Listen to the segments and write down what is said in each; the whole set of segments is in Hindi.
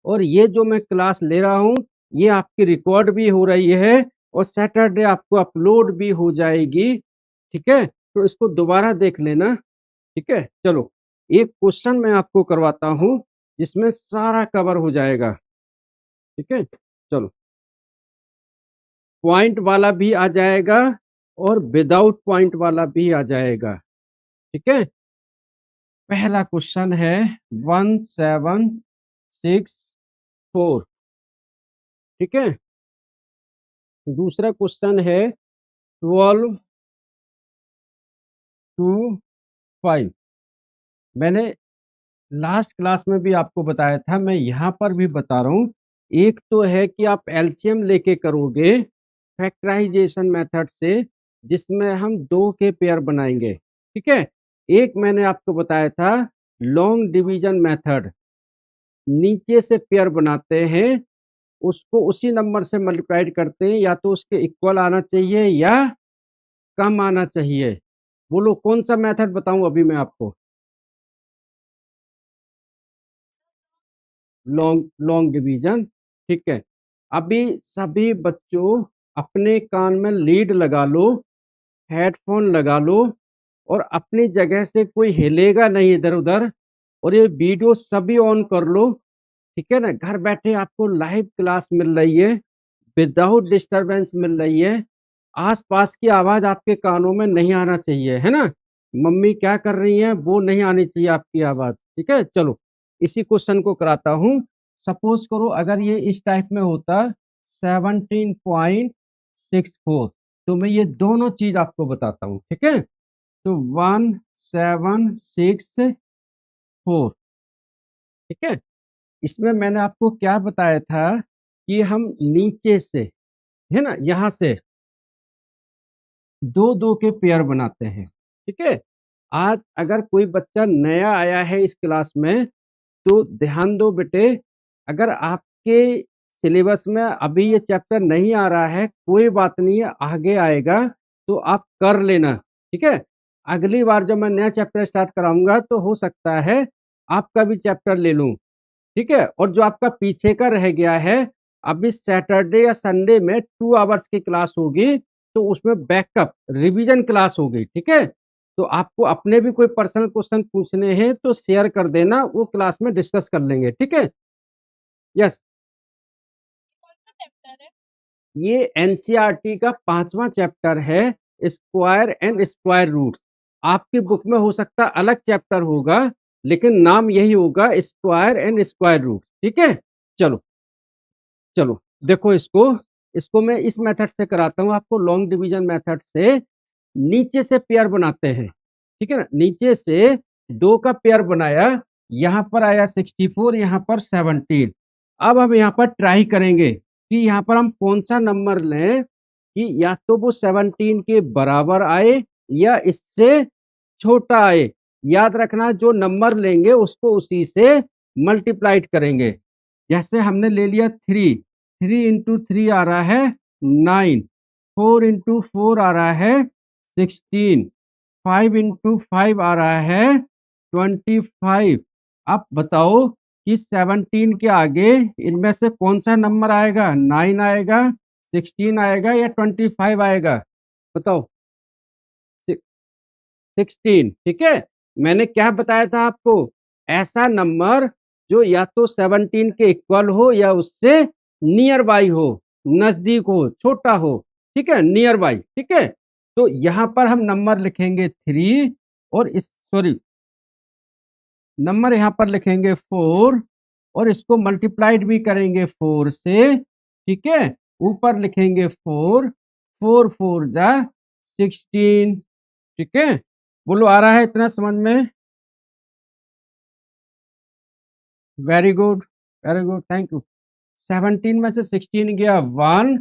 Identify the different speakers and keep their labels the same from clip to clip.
Speaker 1: और ये जो मैं क्लास ले रहा हूँ ये आपकी रिकॉर्ड भी हो रही है और सैटरडे आपको अपलोड भी हो जाएगी। ठीक है, तो इसको दोबारा देख लेना। ठीक है, चलो एक क्वेश्चन मैं आपको करवाता हूँ जिसमें सारा कवर हो जाएगा। ठीक है, चलो पॉइंट वाला भी आ जाएगा और विदाउट पॉइंट वाला भी आ जाएगा। ठीक है, पहला क्वेश्चन है 1764। ठीक है, दूसरा क्वेश्चन है 1225। मैंने लास्ट क्लास में भी आपको बताया था, मैं यहाँ पर भी बता रहा हूँ। एक तो है कि आप एलसीएम लेके करोगे फैक्टराइजेशन मेथड से, जिसमें हम दो के पेयर बनाएंगे। ठीक है, एक मैंने आपको बताया था लॉन्ग डिवीजन मेथड, नीचे से पेयर बनाते हैं, उसको उसी नंबर से मल्टीप्लाइड करते हैं, या तो उसके इक्वल आना चाहिए या कम आना चाहिए। बोलो कौन सा मेथड बताऊं अभी मैं आपको? Long long division. ठीक है, अभी सभी बच्चों अपने कान में लीड लगा लो, हेडफोन लगा लो और अपनी जगह से कोई हिलेगा नहीं इधर उधर, और ये वीडियो सभी ऑन कर लो। ठीक है ना, घर बैठे आपको लाइव क्लास मिल रही है, विदाउट डिस्टरबेंस मिल रही है। आसपास की आवाज आपके कानों में नहीं आना चाहिए, है ना। मम्मी क्या कर रही हैं वो नहीं आनी चाहिए आपकी आवाज। ठीक है, चलो इसी क्वेश्चन को कराता हूँ। सपोज करो अगर ये इस टाइप में होता 17.64, तो मैं ये दोनों चीज आपको बताता हूँ। ठीक है, तो 1764। ठीक है, इसमें मैंने आपको क्या बताया था कि हम नीचे से, है ना, यहाँ से दो दो के पेयर बनाते हैं। ठीक है, आज अगर कोई बच्चा नया आया है इस क्लास में तो ध्यान दो बेटे, अगर आपके सिलेबस में अभी ये चैप्टर नहीं आ रहा है कोई बात नहीं है, आगे आएगा तो आप कर लेना। ठीक है, अगली बार जब मैं नया चैप्टर स्टार्ट कराऊंगा तो हो सकता है आपका भी चैप्टर ले लूं। ठीक है, और जो आपका पीछे का रह गया है, अभी सैटरडे या संडे में 2 आवर्स की क्लास होगी, तो उसमें बैकअप रिवीजन क्लास होगी। ठीक है, तो आपको अपने भी कोई पर्सनल क्वेश्चन पूछने हैं तो शेयर कर देना, वो क्लास में डिस्कस कर लेंगे। ठीक है, यस, ये एनसीईआरटी का 5वां चैप्टर है, स्क्वायर एंड स्क्वायर रूट। आपकी बुक में हो सकता अलग चैप्टर होगा, लेकिन नाम यही होगा, स्क्वायर एंड स्क्वायर रूट। ठीक है, चलो चलो देखो इसको, इसको मैं इस मेथड से कराता हूँ आपको, लॉन्ग डिवीजन मेथड से। नीचे से पेयर बनाते हैं। ठीक है ना, नीचे से दो का पेयर बनाया, यहाँ पर आया 64, यहाँ पर 17। अब हम यहाँ पर ट्राई करेंगे कि यहाँ पर हम कौन सा नंबर लें कि या तो वो 17 के बराबर आए या इससे छोटा आए। याद रखना जो नंबर लेंगे उसको उसी से मल्टीप्लाइड करेंगे। जैसे हमने ले लिया 3, 3 × 3 आ रहा है 9, 4 × 4 आ रहा है 16, 5 × 5 आ रहा है 25। अब बताओ कि 17 के आगे इनमें से कौन सा नंबर आएगा? 9 आएगा, 16 आएगा या 25 आएगा? बताओ। 16। ठीक है, मैंने क्या बताया था आपको? ऐसा नंबर जो या तो 17 के इक्वल हो या उससे नियर बाई हो, नजदीक हो, छोटा हो। ठीक है, नियर बाई। ठीक है, तो यहाँ पर हम नंबर लिखेंगे 3, और इस सॉरी नंबर यहाँ पर लिखेंगे 4, और इसको मल्टीप्लाइड भी करेंगे 4 से। ठीक है, ऊपर लिखेंगे 4, 4 4 जा 16। ठीक है, बोलो आ रहा है इतना समझ में? Very good, very good, thank you. 17 में से 16 गया 1।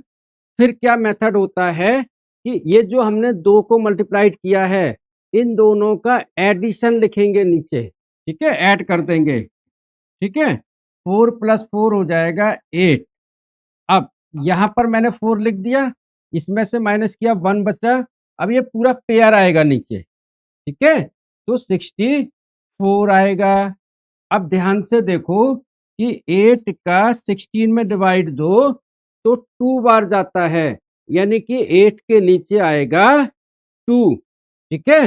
Speaker 1: फिर क्या मेथड होता है कि ये जो हमने दो को मल्टीप्लाइड किया है, इन दोनों का एडिशन लिखेंगे नीचे। ठीक है, ऐड कर देंगे। ठीक है, 4 + 4 हो जाएगा 8। अब यहाँ पर मैंने 4 लिख दिया, इसमें से माइनस किया 1 बचा। अब ये पूरा पेयर आएगा नीचे। ठीक है, तो 64 आएगा। अब ध्यान से देखो, कि 8 का 16 में डिवाइड दो तो 2 बार जाता है, यानी कि 8 के नीचे आएगा 2। ठीक है,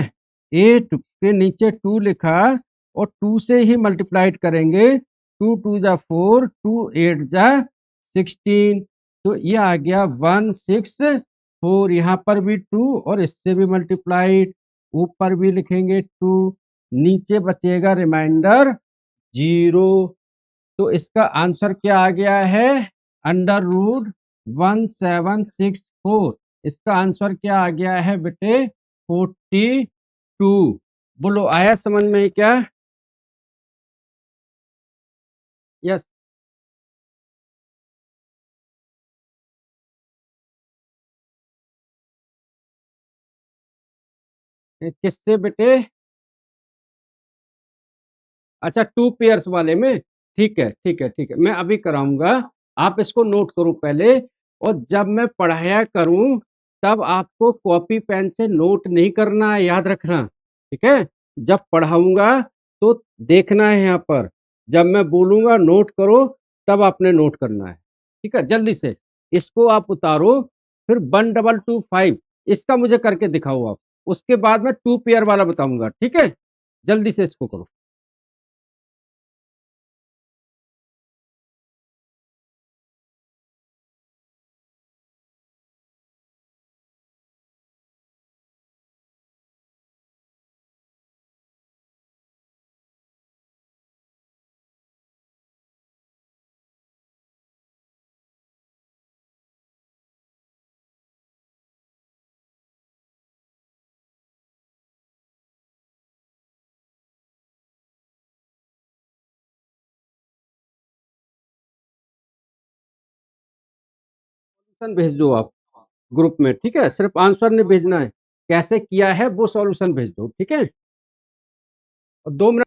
Speaker 1: 8 के नीचे 2 लिखा और 2 से ही मल्टीप्लाइड करेंगे। 2 2 जा 4, 2 8 जा 16, तो ये आ गया 164। यहाँ पर भी 2 और इससे भी मल्टीप्लाइड, ऊपर भी लिखेंगे 2, नीचे बचेगा रिमाइंडर 0। तो इसका आंसर क्या आ गया है? Under root 1764। इसका आंसर क्या आ गया है बेटे? 42। बोलो, आया समझ में क्या? यस। किससे बेटे? अच्छा, 2 पेयर्स वाले में। ठीक है, ठीक है, ठीक है, मैं अभी कराऊंगा। आप इसको नोट करो पहले, और जब मैं पढ़ाया करूं तब आपको कॉपी पेन से नोट नहीं करना है, याद रखना। ठीक है, जब पढ़ाऊंगा तो देखना है यहाँ पर, जब मैं बोलूंगा नोट करो तब आपने नोट करना है। ठीक है, जल्दी से इसको आप उतारो। फिर 1225 इसका मुझे करके दिखाओ आप, उसके बाद मैं 2 पेयर वाला बताऊंगा। ठीक है, जल्दी से इसको करो। सॉल्यूशन भेज दो आप ग्रुप में। ठीक है, सिर्फ आंसर नहीं भेजना है, कैसे किया है वो सॉल्यूशन भेज दो। ठीक है, और 2 मिनट।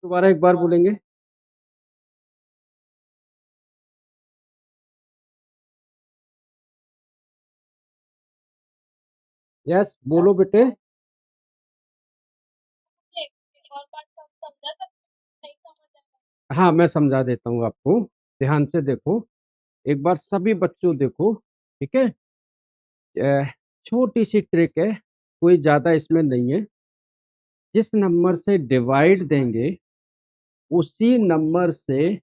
Speaker 1: दोबारा एक बार बोलेंगे? यस, बोलो बेटे। हाँ, मैं समझा देता हूँ आपको, ध्यान से देखो। एक बार सभी बच्चों देखो। ठीक है, छोटी सी ट्रिक है, कोई ज्यादा इसमें नहीं है। जिस नंबर से डिवाइड देंगे उसी नंबर से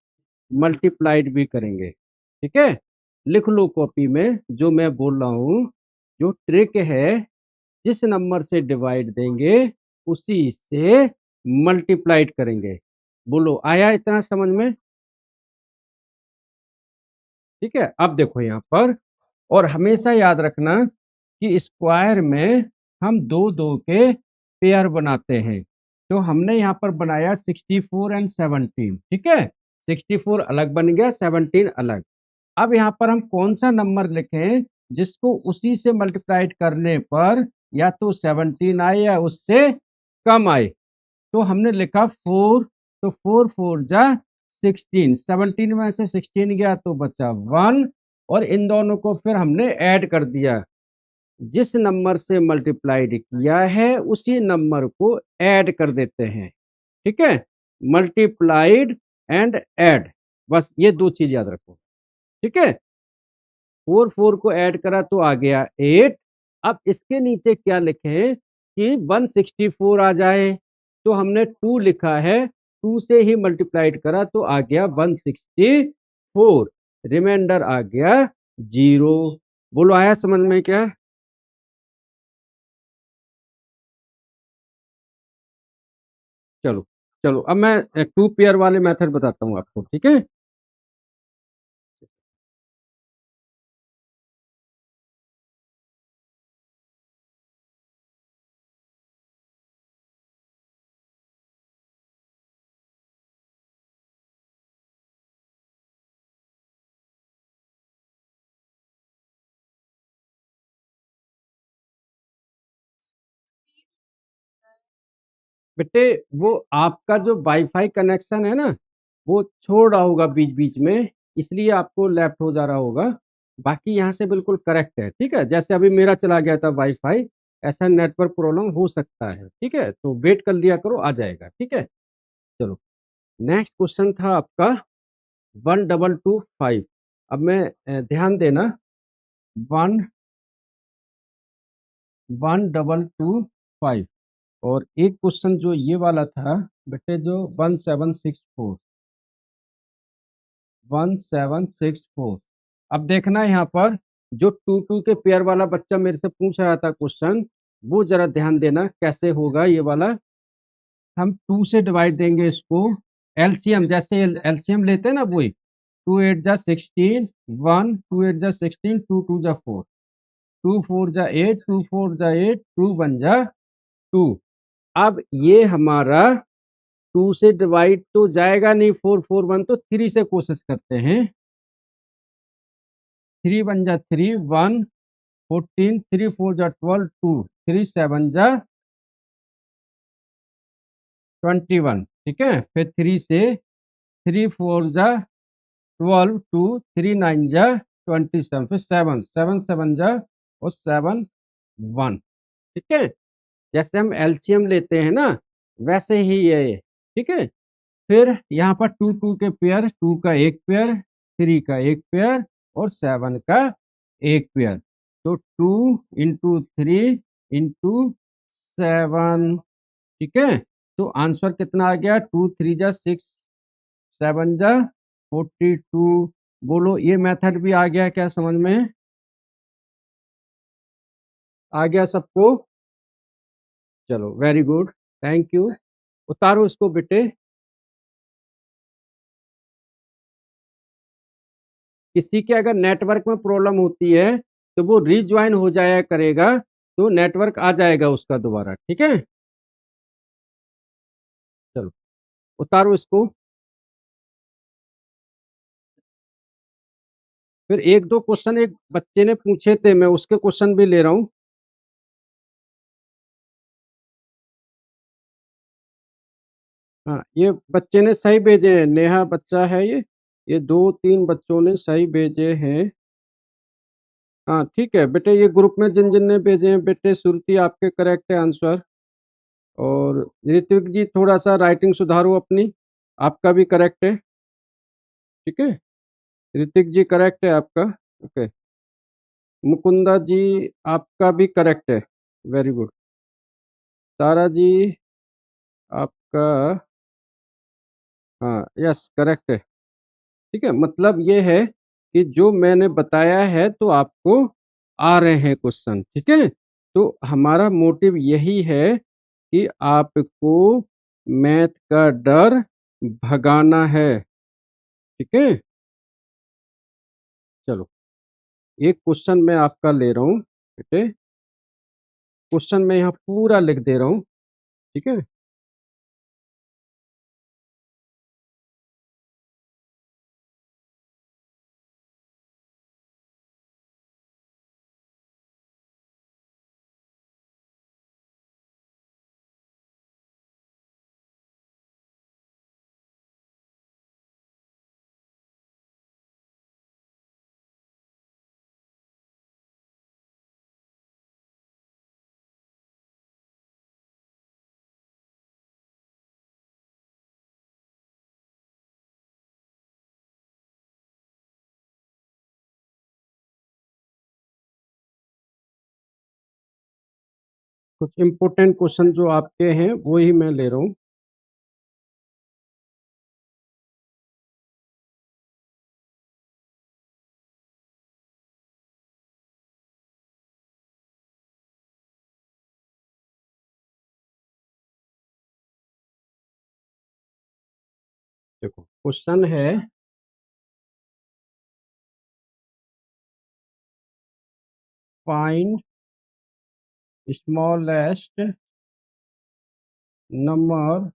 Speaker 1: मल्टीप्लाइड भी करेंगे। ठीक है, लिख लो कॉपी में जो मैं बोल रहा हूँ। जो ट्रिक है, जिस नंबर से डिवाइड देंगे उसी से मल्टीप्लाइड करेंगे। बोलो, आया इतना समझ में? ठीक है, अब देखो यहाँ पर, और हमेशा याद रखना कि स्क्वायर में हम दो दो के पेयर बनाते हैं। तो हमने यहाँ पर बनाया 64 एंड 17। ठीक है, 64 अलग बन गया, 17 अलग। अब यहाँ पर हम कौन सा नंबर लिखें जिसको उसी से मल्टीप्लाइड करने पर या तो 17 आए या उससे कम आए? तो हमने लिखा 4, तो 4 4 जा 16, 17 में से 16 गया तो बचा 1, और इन दोनों को फिर हमने ऐड कर दिया। जिस नंबर से मल्टीप्लाइड किया है उसी नंबर को ऐड कर देते हैं। ठीक है, मल्टीप्लाइड एंड ऐड, बस ये दो चीज याद रखो। ठीक है, 4 को ऐड करा तो आ गया 8। अब इसके नीचे क्या लिखे कि 164 आ जाए, तो हमने 2 लिखा है, 2 से ही मल्टीप्लाइड करा तो आ गया 164, रिमाइंडर आ गया 0। बोलो आया समझ में क्या? चलो, चलो अब मैं 2 पेयर वाले मेथड बताता हूँ आपको, ठीक है। बेटे वो आपका जो वाईफाई कनेक्शन है ना, वो छोड़ रहा होगा बीच बीच में, इसलिए आपको लेफ्ट हो जा रहा होगा। बाकी यहाँ से बिल्कुल करेक्ट है, ठीक है। जैसे अभी मेरा चला गया था वाईफाई, ऐसा नेटवर्क प्रॉब्लम हो सकता है, ठीक है, तो वेट कर लिया करो, आ जाएगा, ठीक है। चलो, नेक्स्ट क्वेश्चन था आपका 1225। अब मैं ध्यान देना, 1225, और एक क्वेश्चन जो ये वाला था बेटे, जो 1764 अब देखना यहाँ पर, जो 2 2 के पेयर वाला बच्चा मेरे से पूछ रहा था क्वेश्चन, वो जरा ध्यान देना कैसे होगा ये वाला। हम 2 से डिवाइड देंगे इसको, एलसीएम, जैसे एलसीएम लेते हैं ना, वही 2 8 जा 16, 1, 2 8 जा 16, 2 2 जा 4, 2 4 जा 8, 2 4 जा 8, 2 1 जा 2। अब ये हमारा 2 से डिवाइड तो जाएगा नहीं, 4 4 1, तो 3 से कोशिश करते हैं। 3 1 जा 3, 1 14, 3 4 जा 12, 2 3 7 जा 21, ठीक है। फिर 3 से 3 4 जा 12, 2 3 9 जा 27, फिर 7 7 7 जा और 7 1, ठीक है। जैसे हम एलसीएम लेते हैं ना, वैसे ही ये, ठीक है। फिर यहाँ पर 2 2 के पेयर, 2 का एक पेयर, 3 का एक पेयर और 7 का एक पेयर, तो 2 × 3 × 7, ठीक है। तो आंसर कितना आ गया? 2 3 जा 6, 7 जा 42। बोलो ये मेथड भी आ गया क्या समझ में? आ गया सबको? चलो वेरी गुड, थैंक यू। उतारो इसको बेटे। किसी के अगर नेटवर्क में प्रॉब्लम होती है तो वो रिज्वाइन हो जाया करेगा, तो नेटवर्क आ जाएगा उसका दोबारा, ठीक है। चलो उतारो इसको। फिर एक दो क्वेश्चन एक बच्चे ने पूछे थे, मैं उसके क्वेश्चन भी ले रहा हूँ। हाँ, ये बच्चे ने सही भेजे हैं, नेहा बच्चा है ये 2 3 बच्चों ने सही भेजे हैं। हाँ ठीक है बेटे, ये ग्रुप में जिन जिन ने भेजे हैं बेटे, श्रुति आपके करेक्ट है आंसर, और ऋत्विक जी थोड़ा सा राइटिंग सुधारो अपनी, आपका भी करेक्ट है, ठीक है। ऋतिक जी करेक्ट है आपका, ओके। मुकुंदा जी आपका भी करेक्ट है, वेरी गुड। तारा जी आपका, हाँ यस करेक्ट है, ठीक है। मतलब ये है कि जो मैंने बताया है तो आपको आ रहे हैं क्वेश्चन, ठीक है। तो हमारा मोटिव यही है कि आपको मैथ का डर भगाना है, ठीक है। चलो, एक क्वेश्चन मैं आपका ले रहा हूँ बेटे, क्वेश्चन मैं यहाँ पूरा लिख दे रहा हूँ, ठीक है। कुछ इम्पोर्टेंट क्वेश्चन जो आपके हैं वो ही मैं ले रहा हूँ। देखो क्वेश्चन है, find smallest number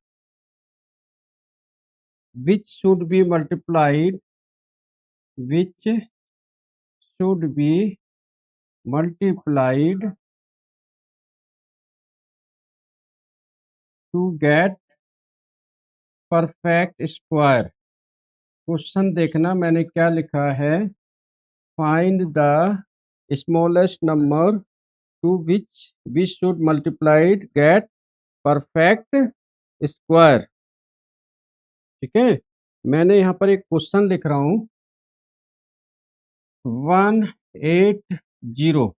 Speaker 1: which should be multiplied which should be multiplied to get perfect square. Question देखना मैंने क्या लिखा है, find the smallest number to which we should multiplied get perfect square. ठीक है, मैंने यहाँ पर एक क्वेश्चन लिख रहा हूँ 180।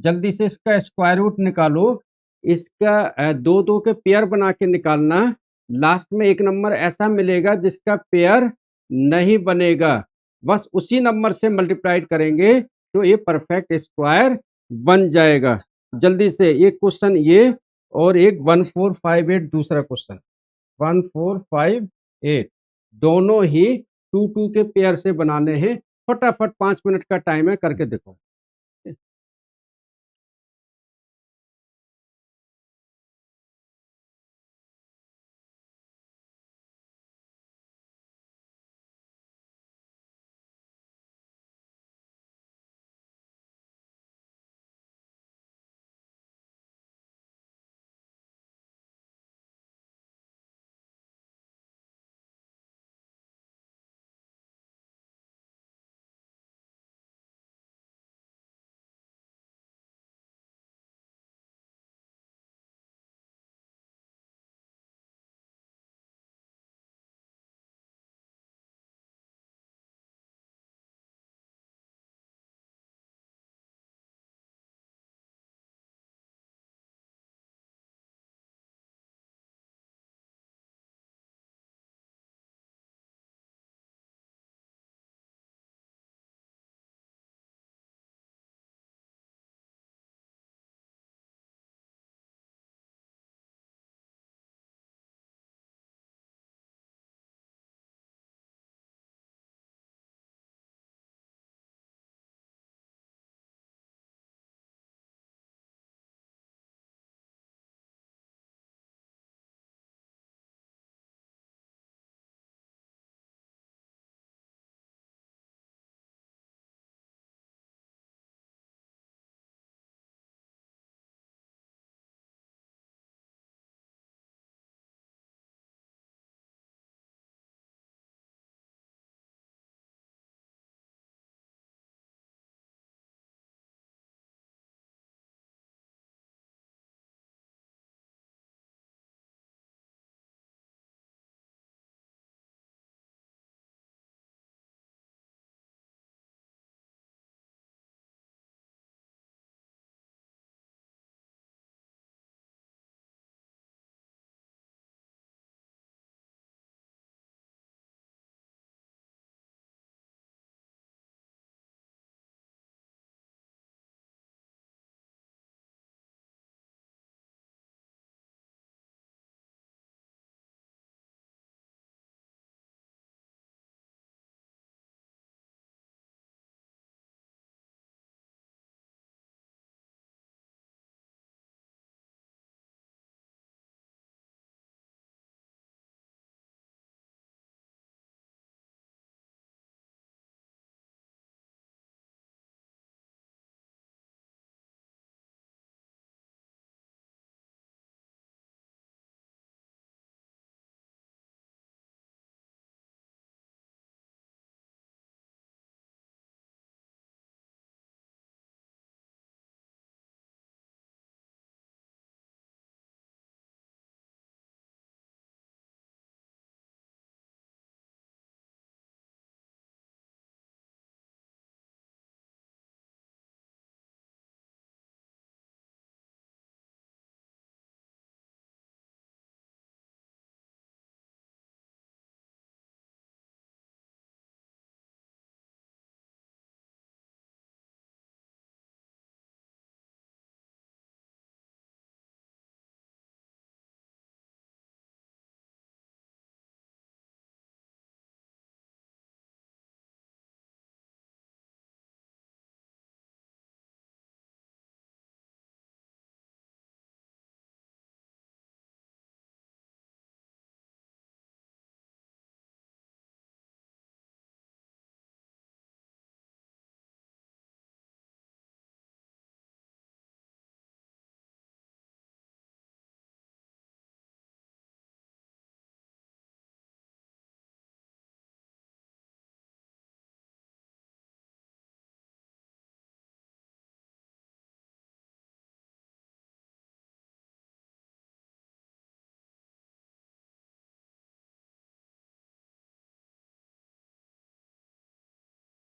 Speaker 1: जल्दी से इसका स्क्वायर रूट निकालो। इसका दो दो के पेयर बना के निकालना। लास्ट में एक नंबर ऐसा मिलेगा जिसका पेयर नहीं बनेगा, बस उसी नंबर से मल्टीप्लाइड करेंगे तो ये परफेक्ट स्क्वायर बन जाएगा। जल्दी से एक क्वेश्चन ये, और एक 1458 दूसरा क्वेश्चन 1458, दोनों ही टू टू के पेयर से बनाने हैं। फटाफट 5 मिनट का टाइम है, करके देखो।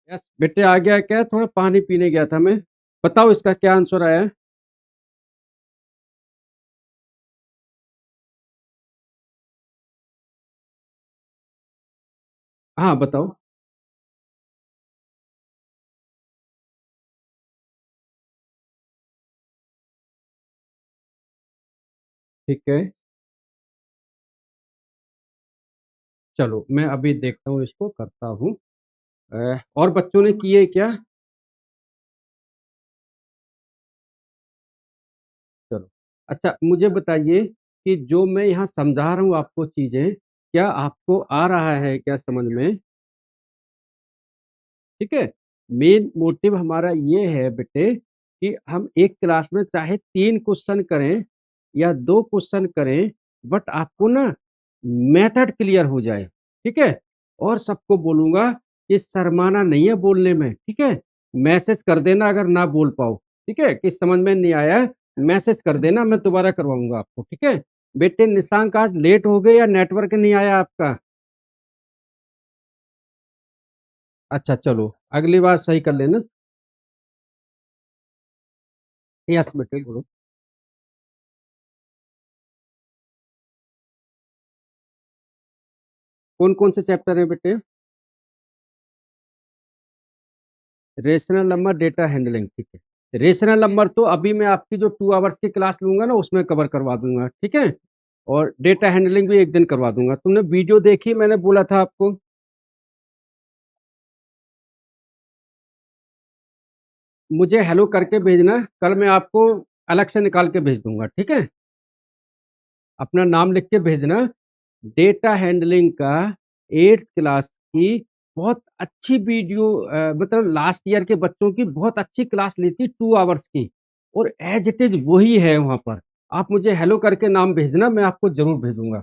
Speaker 1: यस बेटे, आ गया क्या? थोड़ा पानी पीने गया था मैं। बताओ इसका क्या आंसर आया है? हाँ बताओ। ठीक है, चलो मैं अभी देखता हूँ, इसको करता हूँ। और बच्चों ने किए क्या? चलो। अच्छा मुझे बताइए कि जो मैं यहाँ समझा रहा हूँ आपको चीजें, क्या आपको आ रहा है क्या समझ में? ठीक है। मेन मोटिव हमारा ये है बेटे कि हम एक क्लास में चाहे 3 क्वेश्चन करें या 2 क्वेश्चन करें, बट आपको ना मेथड क्लियर हो जाए। ठीक है। और सबको बोलूंगा कि शर्माना नहीं है बोलने में। ठीक है। मैसेज कर देना अगर ना बोल पाओ। ठीक है, कि समझ में नहीं आया, मैसेज कर देना, मैं दोबारा करवाऊंगा आपको। ठीक है। बेटे निशांक, आज लेट हो गए या नेटवर्क नहीं आया आपका? अच्छा चलो, अगली बार सही कर लेना। यस बेटे बोलो। कौन कौन से चैप्टर है बेटे? Rational number, data handling. ठीक है। रेशनल नंबर तो अभी मैं आपकी जो 2 आवर्स की क्लास लूंगा ना, उसमें कवर करवा दूंगा। ठीक है। और डेटा हैंडलिंग भी एक दिन करवा दूंगा। तुमने वीडियो देखी? मैंने बोला था आपको। मुझे हेलो करके भेजना, कल मैं आपको अलग से निकाल के भेज दूंगा। ठीक है। अपना नाम लिख के भेजना। डेटा हैंडलिंग का 8th क्लास की बहुत अच्छी वीडियो, मतलब लास्ट ईयर के बच्चों की बहुत अच्छी क्लास ली थी 2 आवर्स की, और एज इट इज वही है वहां पर। आप मुझे हेलो करके नाम भेजना, मैं आपको जरूर भेजूंगा।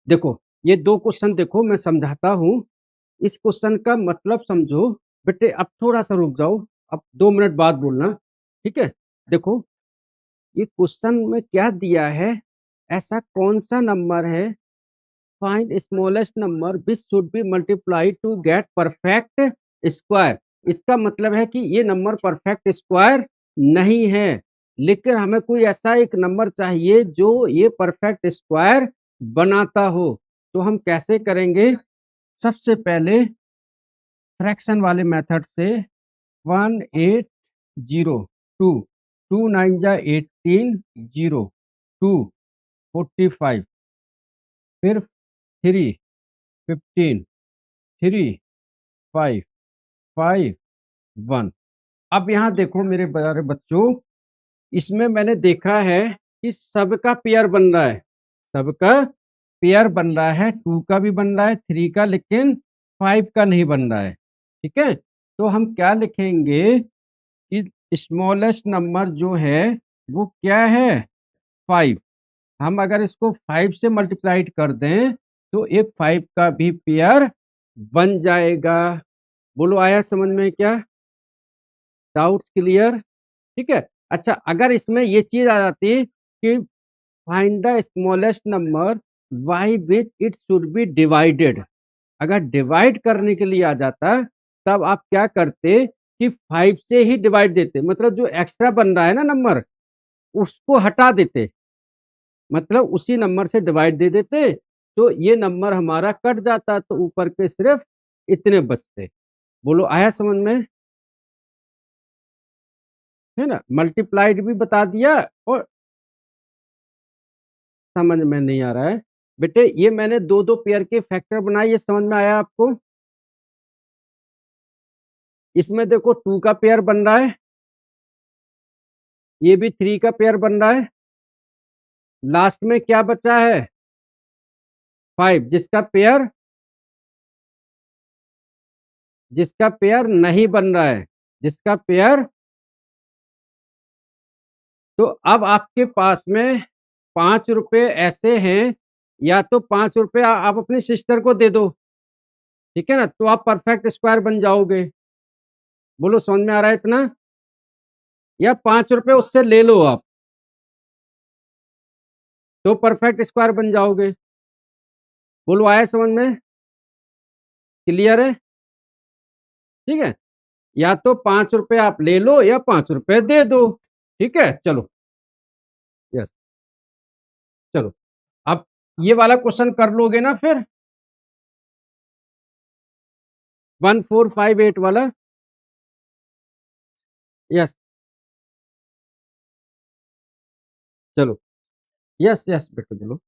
Speaker 1: देखो, ये 2 क्वेश्चन देखो, मैं समझाता हूँ। इस क्वेश्चन का मतलब समझो। बेटे अब थोड़ा सा रुक जाओ, अब 2 मिनट बाद बोलना। ठीक है। देखो, ये क्वेश्चन में क्या दिया है, ऐसा कौन सा नंबर है, find smallest number which should be multiplied to get perfect square. इसका मतलब है कि ये नंबर परफेक्ट स्क्वायर नहीं है, लेकिन हमें कोई ऐसा एक नंबर चाहिए जो ये परफेक्ट स्क्वायर बनाता हो। तो हम कैसे करेंगे? सबसे पहले फ्रैक्शन वाले मेथड से। 1802, 2 9 जा 18, 0 2 45, फिर 3 15, 3 5 5 1। अब यहाँ देखो मेरे प्यारे बच्चों, इसमें मैंने देखा है कि सबका पेयर बन रहा है। सबका पेयर बन रहा है, 2 का भी बन रहा है, 3 का, लेकिन 5 का नहीं बन रहा है। ठीक है। तो हम क्या लिखेंगे कि स्मॉलेस्ट नंबर जो है वो क्या है? 5। हम अगर इसको 5 से मल्टीप्लाइड कर दें तो एक 5 का भी पेयर बन जाएगा। बोलो, आया समझ में क्या? Doubts clear? ठीक है। अच्छा, अगर इसमें ये चीज आ जाती कि find the smallest number by which it should be divided, अगर डिवाइड करने के लिए आ जाता, तब आप क्या करते कि 5 से ही डिवाइड देते, मतलब जो एक्स्ट्रा बन रहा है ना नंबर, उसको हटा देते, मतलब उसी नंबर से डिवाइड दे देते, तो ये नंबर हमारा कट जाता, तो ऊपर के सिर्फ इतने बचते। बोलो, आया समझ में? है ना, मल्टीप्लाइड भी बता दिया और समझ में नहीं आ रहा है? बेटे ये मैंने दो दो पेयर के फैक्टर बनाए, ये समझ में आया आपको? इसमें देखो 2 का पेयर बन रहा है, ये भी 3 का पेयर बन रहा है, लास्ट में क्या बचा है? 5, जिसका पेयर नहीं बन रहा है, जिसका पेयर। तो अब आपके पास में 5 रुपए ऐसे हैं, या तो 5 रुपए आप अपनी सिस्टर को दे दो। ठीक है ना, तो आप परफेक्ट स्क्वायर बन जाओगे। बोलो, समझ में आ रहा है इतना? या 5 रुपए उससे ले लो आप, तो परफेक्ट स्क्वायर बन जाओगे। बोलो, आया समझ में? क्लियर है? ठीक है। या तो 5 रुपए आप ले लो या 5 रुपए दे दो। ठीक है, चलो। यस, चलो। अब ये वाला क्वेश्चन कर लोगे ना फिर, 1458 वाला। यस, चलो। यस यस बेटा, चलो।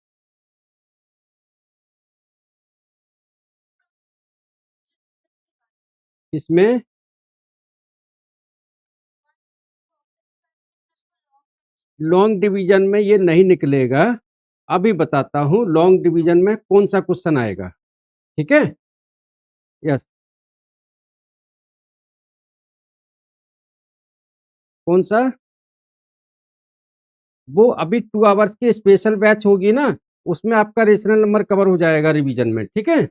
Speaker 1: इसमें लॉन्ग डिवीजन में ये नहीं निकलेगा। अभी बताता हूँ लॉन्ग डिवीजन में कौन सा क्वेश्चन आएगा। ठीक है। यस। कौन सा? वो अभी 2 आवर्स की स्पेशल बैच होगी ना, उसमें आपका रेशनल नंबर कवर हो जाएगा रिवीजन में। ठीक है।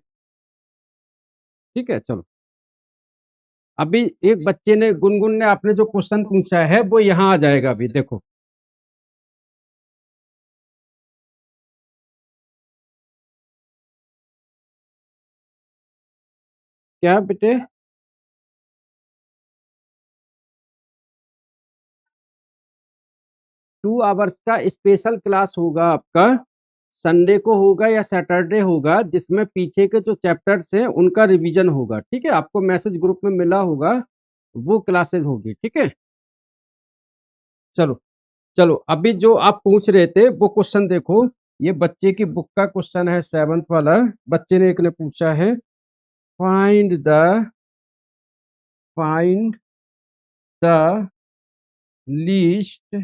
Speaker 1: ठीक है, चलो। अभी एक बच्चे ने, गुनगुन ने, आपने जो क्वेश्चन पूछा है वो यहाँ आ जाएगा। अभी देखो, क्या बेटे? 2 आवर्स का स्पेशल क्लास होगा आपका, संडे को होगा या सैटरडे होगा, जिसमें पीछे के जो चैप्टर्स हैं उनका रिवीजन होगा। ठीक है, आपको मैसेज ग्रुप में मिला होगा, वो क्लासेस होगी। ठीक है, चलो। चलो, अभी जो आप पूछ रहे थे वो क्वेश्चन देखो। ये बच्चे की बुक का क्वेश्चन है, 7th वाला। बच्चे ने, एक ने पूछा है, find the least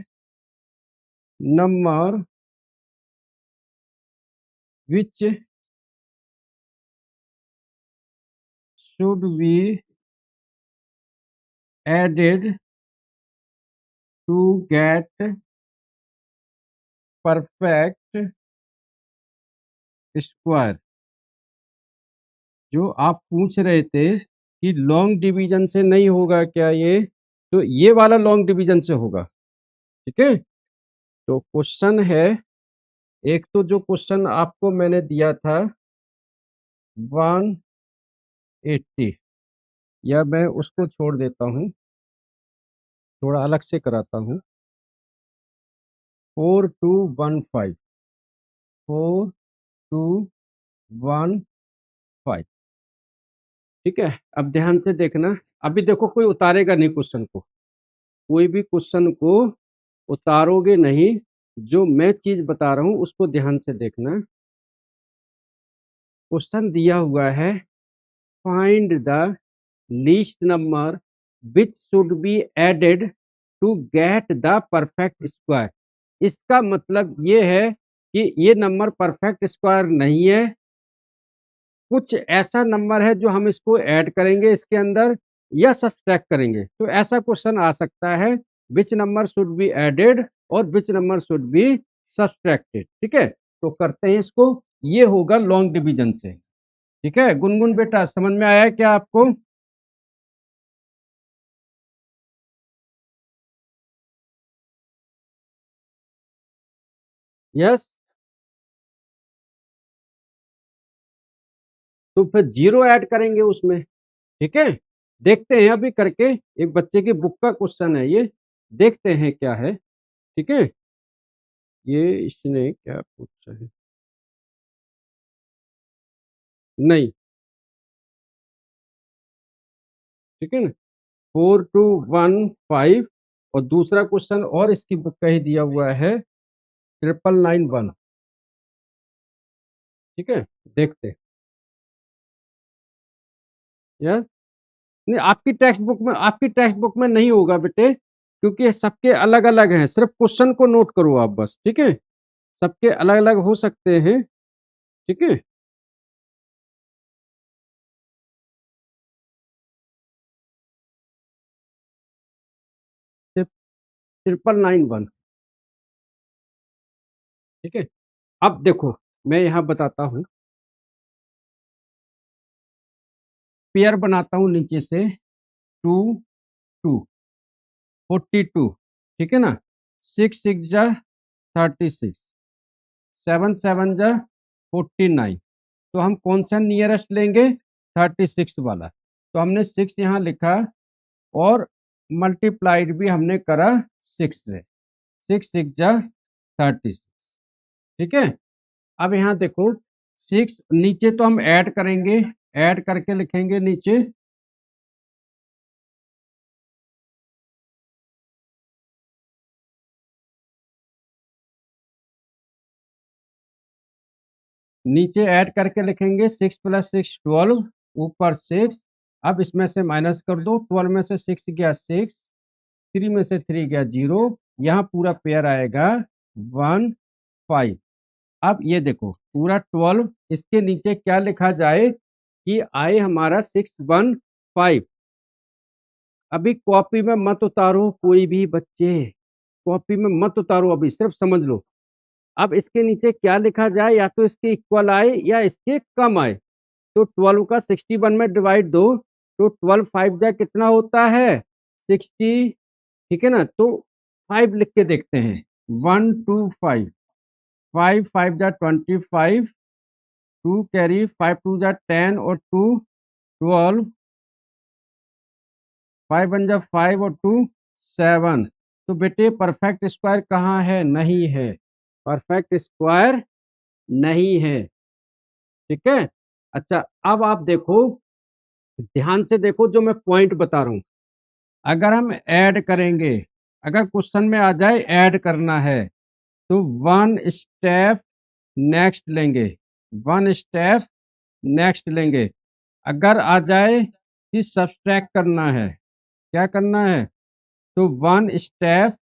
Speaker 1: number which should be added to get perfect square. जो आप पूछ रहे थे कि लॉन्ग डिवीजन से नहीं होगा क्या ये, तो ये वाला लॉन्ग डिवीजन से होगा। ठीक है, तो क्वेश्चन है, एक तो जो क्वेश्चन आपको मैंने दिया था 180, या मैं उसको छोड़ देता हूँ, थोड़ा अलग से कराता हूँ। 4215, 4215। ठीक है, अब ध्यान से देखना। अभी देखो, कोई उतारेगा नहीं क्वेश्चन को, कोई भी क्वेश्चन को उतारोगे नहीं। जो मैं चीज बता रहा हूं उसको ध्यान से देखना। क्वेश्चन दिया हुआ है, find the least number which should be added to get the perfect square. इसका मतलब ये है कि ये नंबर परफेक्ट स्क्वायर नहीं है, कुछ ऐसा नंबर है जो हम इसको ऐड करेंगे इसके अंदर, या सब्ट्रैक्ट करेंगे। तो ऐसा क्वेश्चन आ सकता है, which number should be added और which number should be subtracted. ठीक है, तो करते हैं इसको। ये होगा लॉन्ग डिवीजन से। ठीक है, गुनगुन बेटा, समझ में आया है क्या आपको? यस। तो फिर जीरो ऐड करेंगे उसमें। ठीक है, देखते हैं अभी करके। एक बच्चे की बुक का क्वेश्चन है ये, देखते हैं क्या है। ठीक है, ये इसने क्या पूछा है? नहीं। ठीक है ना, 4215। और दूसरा क्वेश्चन और इसकी बुक का ही दिया हुआ है, 9991। ठीक है, देखते हैं। यार, नहीं, आपकी टेक्स्ट बुक में नहीं होगा बेटे, क्योंकि सबके अलग अलग हैं। सिर्फ क्वेश्चन को नोट करो आप बस। ठीक है, सबके अलग अलग हो सकते हैं। ठीक है, सिर्फ 9991। ठीक है, अब देखो, मैं यहाँ बताता हूँ, पेयर बनाता हूँ नीचे से, 2 2 42। ठीक है ना, 6 6 जा 36, 7 7 जा 49। तो हम कौन सा नियरेस्ट लेंगे? 36 वाला। तो हमने 6 यहाँ लिखा, और मल्टीप्लाइड भी हमने करा 6 से, 6 6 जा 36। ठीक है, अब यहाँ देखो 6 नीचे तो हम ऐड करेंगे, ऐड करके लिखेंगे नीचे नीचे ऐड करके लिखेंगे 6 + 6 12, ऊपर 6। अब इसमें से माइनस कर दो, 12 में से 6 गया 6, 3 में से 3 गया 0, यहाँ पूरा पेयर आएगा 1 5। अब ये देखो पूरा 12, इसके नीचे क्या लिखा जाए कि आए हमारा 6 1 5। अभी कॉपी में मत उतारो कोई भी बच्चे, कॉपी में मत उतारो, अभी सिर्फ समझ लो। अब इसके नीचे क्या लिखा जाए, या तो इसके इक्वल आए या इसके कम आए। तो 12 का 61 में डिवाइड दो, तो 12 5 जा कितना होता है 60। ठीक है ना, तो 5 लिख के देखते हैं, 1 2 5, 5 5 जा 25, 2 कैरी, 5 2 जा 10 और 2 12, 5 1 जा 5 और 2 7। तो बेटे परफेक्ट स्क्वायर कहाँ है, नहीं है, परफेक्ट स्क्वायर नहीं है। ठीक है, अच्छा अब आप देखो, ध्यान से देखो जो मैं पॉइंट बता रहा हूं। अगर हम ऐड करेंगे, अगर क्वेश्चन में आ जाए ऐड करना है, तो 1 स्टेप नेक्स्ट लेंगे, 1 स्टेप नेक्स्ट लेंगे। अगर आ जाए कि सब्सट्रैक्ट करना है, क्या करना है, तो 1 स्टेप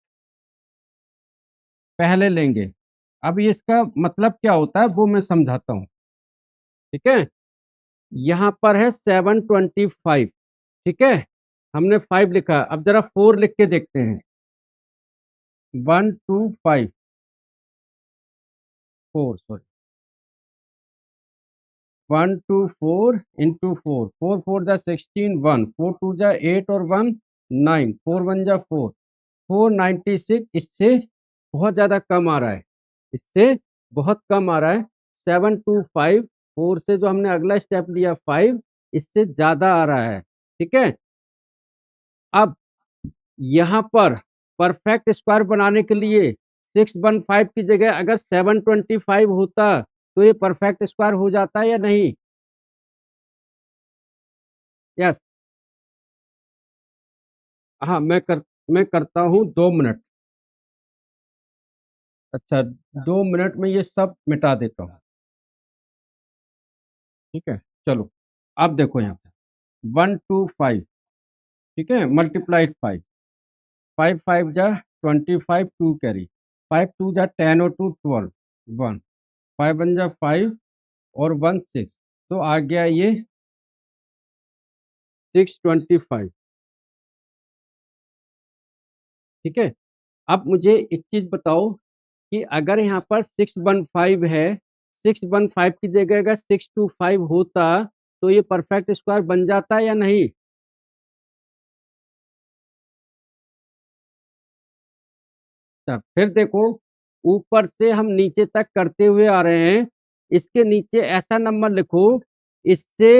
Speaker 1: पहले लेंगे। अब ये इसका मतलब क्या होता है वो मैं समझाता हूँ। ठीक है, यहाँ पर है 725। ठीक है, हमने 5 लिखा, अब जरा 4 लिख के देखते हैं, 1 2 5 4 सॉरी 1 2 4 इंटू 4, 4 4 जा 16, 1 4 2 जा 8 और 1 9, 4 1 जा 4, 496। इससे बहुत ज़्यादा कम आ रहा है, इससे बहुत कम आ रहा है। 725 4 से जो हमने अगला स्टेप लिया 5, इससे ज़्यादा आ रहा है। ठीक है, अब यहाँ पर परफेक्ट स्क्वायर बनाने के लिए 615 की जगह अगर 725 होता तो ये परफेक्ट स्क्वायर हो जाता है या नहीं। यस, हाँ मैं करता हूँ 2 मिनट। अच्छा, 2 मिनट में ये सब मिटा देता हूँ। ठीक है, चलो अब देखो यहाँ पे 1 2 5। ठीक है, मल्टीप्लाइड 5, 5 5 जा 25, 2 कैरी, 5 2 जा 10 और 2 12, 1 5 1 जा 5 और 1 6, तो आ गया ये 625। ठीक है, अब मुझे एक चीज बताओ कि अगर यहाँ पर 615 है, 615 की जगह अगर 625 होता तो ये परफेक्ट स्क्वायर बन जाता या नहीं। अच्छा, फिर देखो ऊपर से हम नीचे तक करते हुए आ रहे हैं, इसके नीचे ऐसा नंबर लिखो इससे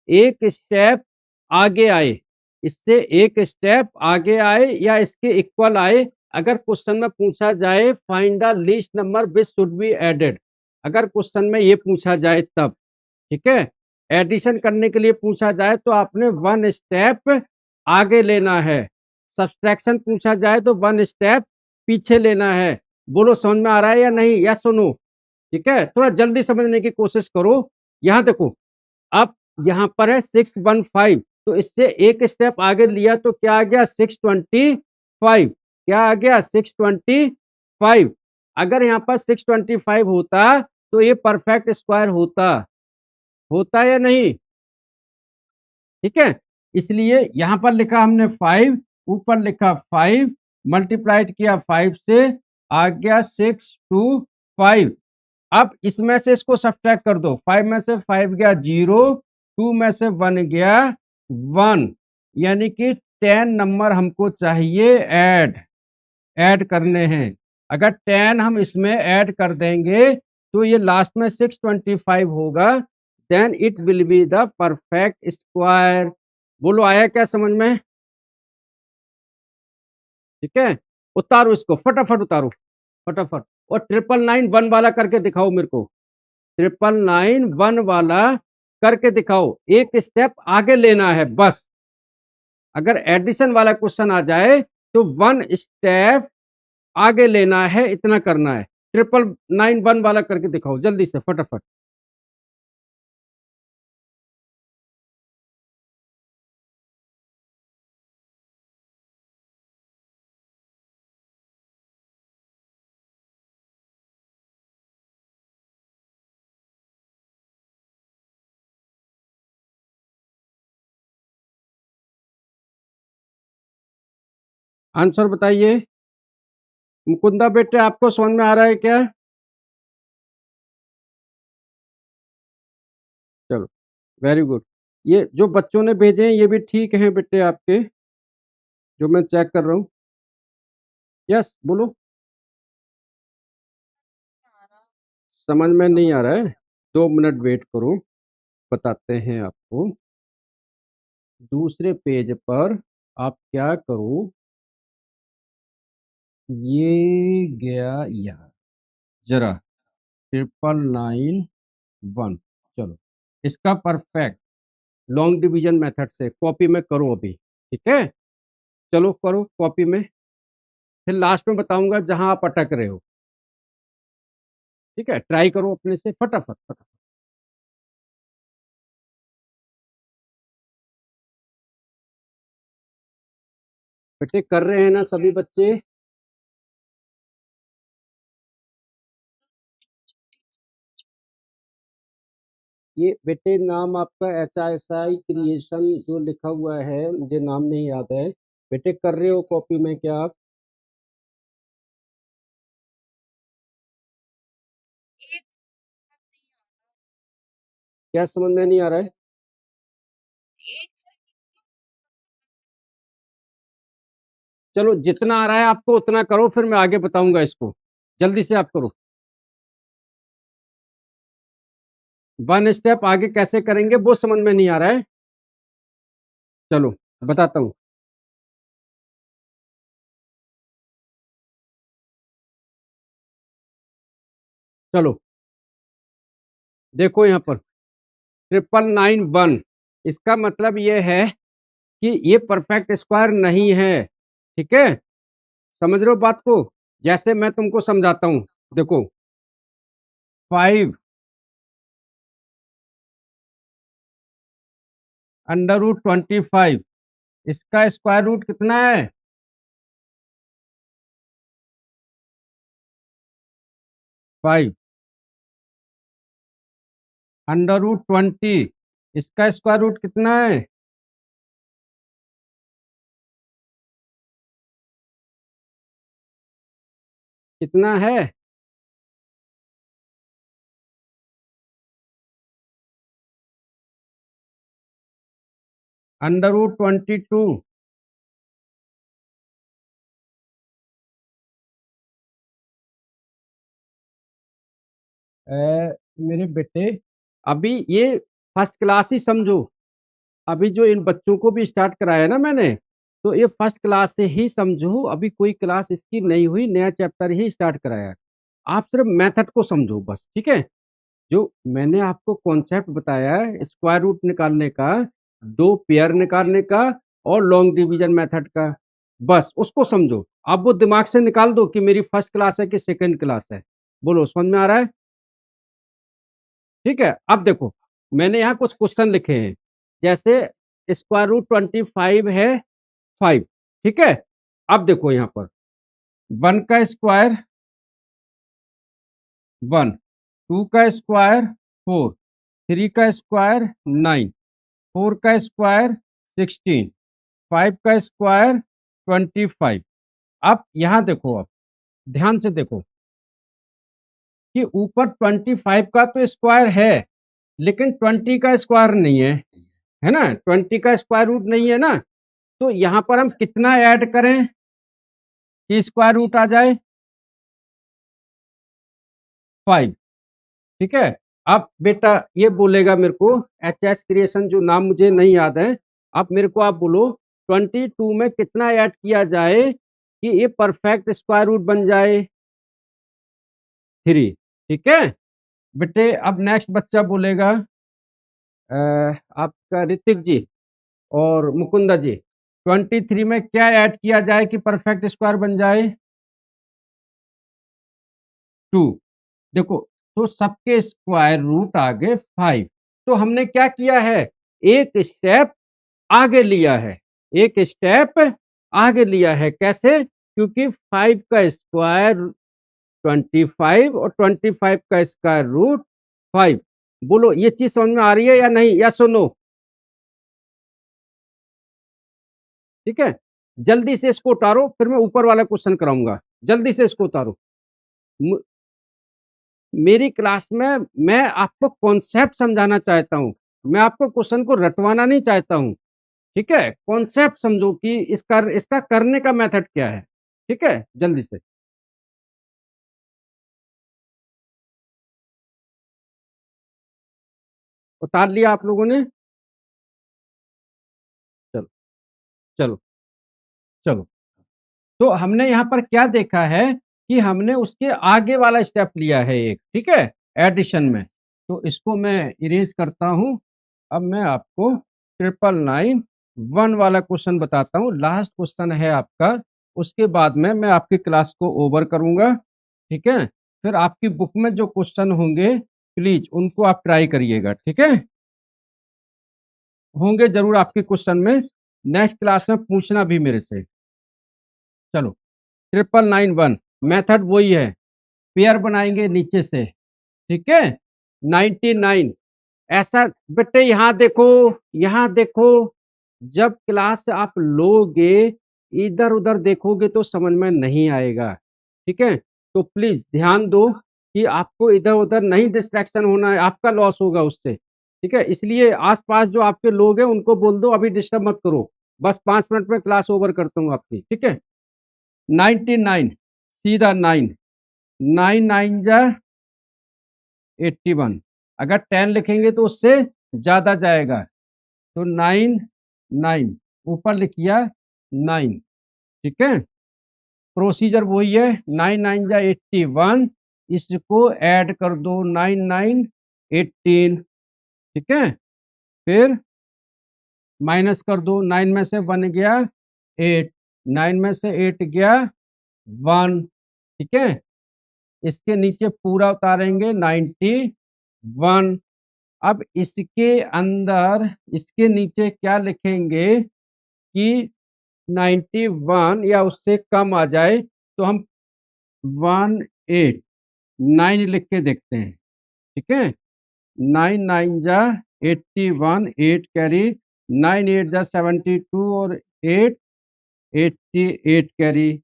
Speaker 1: एक स्टेप आगे आए, इससे एक स्टेप आगे आए या इसके इक्वल आए। अगर क्वेश्चन में पूछा जाए find the least number which should be added, अगर क्वेश्चन में ये पूछा जाए तब, ठीक है, एडिशन करने के लिए पूछा जाए तो आपने 1 स्टेप आगे लेना है, सब्सट्रैक्शन पूछा जाए तो 1 स्टेप पीछे लेना है। बोलो समझ में आ रहा है या नहीं, या सुनो। ठीक है, थोड़ा जल्दी समझने की कोशिश करो। यहाँ देखो, अब यहाँ पर है 615, तो इससे एक स्टेप आगे लिया तो क्या आ गया 625, क्या आ गया 625। अगर यहाँ पर 625 होता तो ये परफेक्ट स्क्वायर होता, होता या नहीं। ठीक है, इसलिए यहाँ पर लिखा हमने 5, ऊपर लिखा 5, मल्टीप्लाइड किया 5 से, आ गया 625। अब इसमें से इसको सब्ट्रैक्ट कर दो, 5 में से 5 गया 0, 2 में से 1 गया 1, यानी कि 10 नंबर हमको चाहिए ऐड करने हैं। अगर 10 हम इसमें ऐड कर देंगे तो ये लास्ट में 625 होगा, then it will be the perfect square. बोलो आया क्या समझ में। ठीक है, उतारो इसको, फटाफट उतारो, फटाफट। और 999 1 वाला करके दिखाओ मेरे को, 999 1 वाला करके दिखाओ, एक स्टेप आगे लेना है बस। अगर एडिशन वाला क्वेश्चन आ जाए तो 1 स्टेप आगे लेना है, इतना करना है। 999 1 वाला करके दिखाओ जल्दी से, फटाफट। आंसर बताइए। मुकुंदा बेटे, आपको समझ में आ रहा है क्या? चलो, वेरी गुड। ये जो बच्चों ने भेजे हैं ये भी ठीक है बेटे आपके, जो मैं चेक कर रहा हूँ। यस, बोलो। समझ में नहीं आ रहा है? 2 मिनट वेट करो, बताते हैं आपको। दूसरे पेज पर आप क्या करो, ये गया यहाँ, जरा 999 1। चलो, इसका परफेक्ट लॉन्ग डिवीजन मेथड से कॉपी में करो अभी, ठीक है? चलो करो कॉपी में, फिर लास्ट में बताऊंगा जहां आप अटक रहे हो। ठीक है, ट्राई करो अपने से, फटाफट फटाफट। बेटे कर रहे हैं ना सभी बच्चे? ये बेटे नाम आपका HSI क्रिएशन जो लिखा हुआ है, मुझे नाम नहीं याद है। बेटे कर रहे हो कॉपी में क्या आप? क्या समझ में नहीं आ रहा है? चलो, जितना आ रहा है आपको उतना करो, फिर मैं आगे बताऊंगा इसको। जल्दी से आप करो। 1 स्टेप आगे कैसे करेंगे वो समझ में नहीं आ रहा है? चलो बताता हूँ। चलो देखो यहाँ पर 999 1, इसका मतलब ये है कि ये परफेक्ट स्क्वायर नहीं है। ठीक है, समझ रहे हो बात को? जैसे मैं तुमको समझाता हूँ, देखो 5 √25, इसका स्क्वायर रूट कितना है? 5 √20, इसका स्क्वायर रूट कितना है? कितना है? √22। मेरे बेटे, अभी ये फर्स्ट क्लास ही समझो। अभी जो इन बच्चों को भी स्टार्ट कराया ना मैंने, तो ये फर्स्ट क्लास से ही समझो, अभी कोई क्लास इसकी नहीं हुई, नया चैप्टर ही स्टार्ट कराया। आप सिर्फ मेथड को समझो बस, ठीक है? जो मैंने आपको कॉन्सेप्ट बताया है स्क्वायर रूट निकालने का, दो पेयर निकालने का और लॉन्ग डिवीजन मेथड का, बस उसको समझो। आप वो दिमाग से निकाल दो कि मेरी फर्स्ट क्लास है कि सेकंड क्लास है। बोलो, समझ में आ रहा है? ठीक है, अब देखो मैंने यहाँ कुछ क्वेश्चन लिखे हैं, जैसे √25 है 5। ठीक है, अब देखो यहाँ पर 1 का स्क्वायर 1, 2 का स्क्वायर 4, 3 का स्क्वायर 9, 4 का स्क्वायर 16, 5 का स्क्वायर 25। अब यहाँ देखो, अब ध्यान से देखो कि ऊपर 25 का तो स्क्वायर है, लेकिन 20 का स्क्वायर नहीं है ना? 20 का स्क्वायर रूट नहीं है ना? तो यहाँ पर हम कितना ऐड करें कि स्क्वायर रूट आ जाए? 5। ठीक है, अब बेटा ये बोलेगा मेरे को, HS क्रिएशन जो नाम मुझे नहीं याद है, अब मेरे को आप बोलो 22 में कितना ऐड किया जाए कि ये परफेक्ट स्क्वायर रूट बन जाए 3। ठीक है बेटे। अब नेक्स्ट बच्चा बोलेगा आपका ऋतिक जी और मुकुंदा जी, 23 में क्या ऐड किया जाए कि परफेक्ट स्क्वायर बन जाए? 2। देखो, तो सबके स्क्वायर रूट आ गए 5। तो हमने क्या किया है, एक स्टेप आगे लिया है, एक स्टेप आगे लिया है। कैसे? क्योंकि 5 का स्क्वायर 25 और 25 का स्क्वायर रूट 5। बोलो ये चीज समझ में आ रही है या नहीं, या सुनो? ठीक है, जल्दी से इसको उतारो, फिर मैं ऊपर वाला क्वेश्चन कराऊंगा। जल्दी से इसको उतारो। म- मेरी क्लास में मैं आपको कॉन्सेप्ट समझाना चाहता हूँ, मैं आपको क्वेश्चन को रटवाना नहीं चाहता हूँ। ठीक है, कॉन्सेप्ट समझो कि इसका करने का मेथड क्या है। ठीक है, जल्दी से। उतार लिया आप लोगों ने? चलो चलो चलो। तो हमने यहाँ पर क्या देखा है कि हमने उसके आगे वाला स्टेप लिया है एक। ठीक है, एडिशन में। तो इसको मैं इरेज करता हूँ। अब मैं आपको 999 वाला क्वेश्चन बताता हूँ, लास्ट क्वेश्चन है आपका। उसके बाद में मैं आपकी क्लास को ओवर करूंगा। ठीक है, फिर आपकी बुक में जो क्वेश्चन होंगे प्लीज उनको आप ट्राई करिएगा। ठीक है, होंगे जरूर आपके क्वेश्चन में, नेक्स्ट क्लास में पूछना भी मेरे से। चलो, 999 मेथड वही है, पेयर बनाएंगे नीचे से। ठीक है, 99 ऐसा। बेटे यहाँ देखो, यहाँ देखो, जब क्लास आप लोगे इधर उधर देखोगे तो समझ में नहीं आएगा। ठीक है, तो प्लीज ध्यान दो कि आपको इधर उधर नहीं डिस्ट्रैक्शन होना है, आपका लॉस होगा उससे। ठीक है, इसलिए आसपास जो आपके लोग हैं उनको बोल दो अभी डिस्टर्ब मत करो, बस 5 मिनट में क्लास ओवर करता हूँ आपकी। ठीक है, 99 सीधा 9, 9 9 जा 81। अगर 10 लिखेंगे तो उससे ज्यादा जाएगा, तो 9 9 ऊपर लिखिया 9। ठीक है, प्रोसीजर वही है, 9 9 जा 81, इसको ऐड कर दो 9 9 18। ठीक है, फिर माइनस कर दो, 9 में से 1 गया 8, 9 में से 8 गया 1। ठीक है, इसके नीचे पूरा उतारेंगे 91। अब इसके अंदर इसके नीचे क्या लिखेंगे कि 91 या उससे कम आ जाए तो हम 189 लिख के देखते हैं। ठीक है, 9 9 जा 81, 8 कैरी, 9 8 जा 72 और 8 88 कैरी।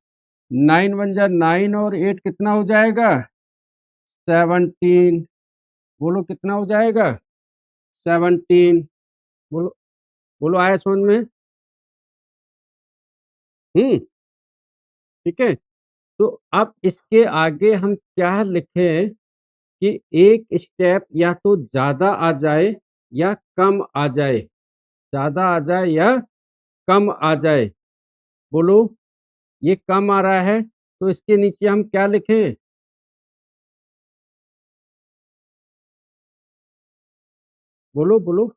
Speaker 1: 9 1 जा 9 और 8 कितना हो जाएगा? 17। बोलो कितना हो जाएगा? 17। बोलो, बोलो आया समझ में? हम्म। ठीक है, तो अब इसके आगे हम क्या लिखें कि एक स्टेप या तो ज्यादा आ जाए या कम आ जाए, ज्यादा आ जाए या कम आ जाए। बोलो, ये कम आ रहा है तो इसके नीचे हम क्या लिखें? बोलो बोलो।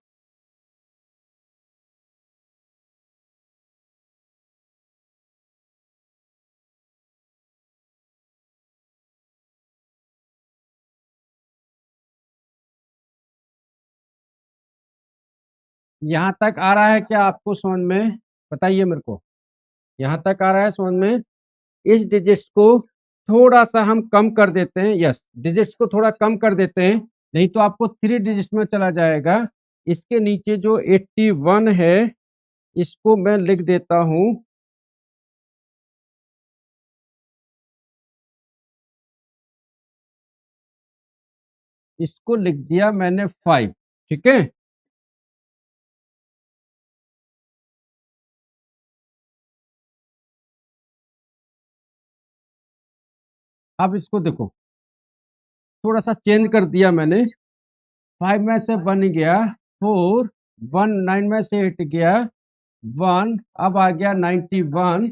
Speaker 1: यहाँ तक आ रहा है क्या आपको समझ में? बताइए मेरे को, यहाँ तक आ रहा है समझ में? इस डिजिट्स को थोड़ा सा हम कम कर देते हैं, यस, डिजिट्स को थोड़ा कम कर देते हैं, नहीं तो आपको 3 डिजिट्स में चला जाएगा। इसके नीचे जो 81 है इसको मैं लिख देता हूं, इसको लिख दिया मैंने 5। ठीक है, अब इसको देखो, थोड़ा सा चेंज कर दिया मैंने। 5 में से 1 गया 4, 1 9 में से 8 गया 1, अब आ गया 91।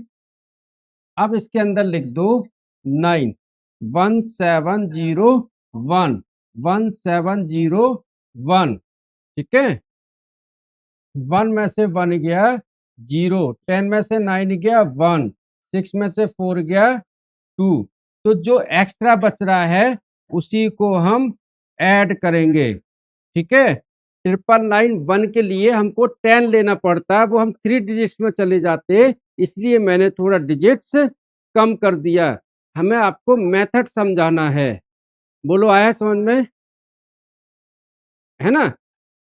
Speaker 1: अब इसके अंदर लिख दो 9 1701 1701, ठीक है। 1 में से 1 गया 0, 10 में से 9 गया 1, 6 में से 4 गया 2, तो जो एक्स्ट्रा बच रहा है उसी को हम ऐड करेंगे, ठीक है। 999 के लिए हमको 10 लेना पड़ता है, वो हम 3 डिजिट्स में चले जाते, इसलिए मैंने थोड़ा डिजिट्स कम कर दिया। हमें आपको मेथड समझाना है, बोलो आया समझ में, है ना।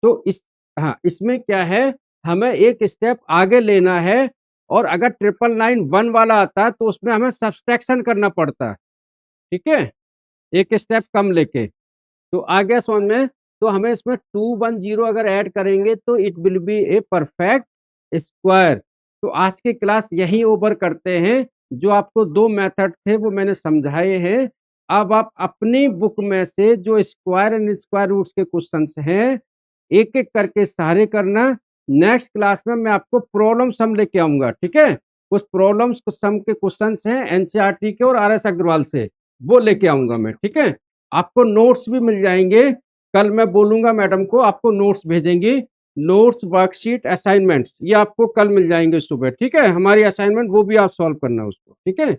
Speaker 1: तो इस हाँ, इसमें क्या है, हमें एक स्टेप आगे लेना है, और अगर 999 वाला आता है तो उसमें हमें सब्सट्रैक्शन करना पड़ता है, ठीक है, एक स्टेप कम लेके। तो आ गया समझ में। तो हमें इसमें 210 अगर ऐड करेंगे तो it will B a perfect square. तो आज की क्लास यही ओवर करते हैं, जो आपको 2 मेथड थे वो मैंने समझाए हैं। अब आप अपनी बुक में से जो स्क्वायर एंड स्क्वायर रूट्स के क्वेश्चंस हैं एक एक करके सारे करना। नेक्स्ट क्लास में मैं आपको प्रॉब्लम सम लेके आऊंगा, ठीक है। कुछ प्रॉब्लम्स सम के क्वेश्चंस हैं एनसीईआरटी के और आरएस अग्रवाल से, वो लेके आऊंगा मैं, ठीक है। आपको नोट्स भी मिल जाएंगे, कल मैं बोलूंगा मैडम को आपको नोट्स भेजेंगी, नोट्स वर्कशीट असाइनमेंट्स ये आपको कल मिल जाएंगे सुबह, ठीक है। हमारी असाइनमेंट वो भी आप सॉल्व करना उसको, ठीक है।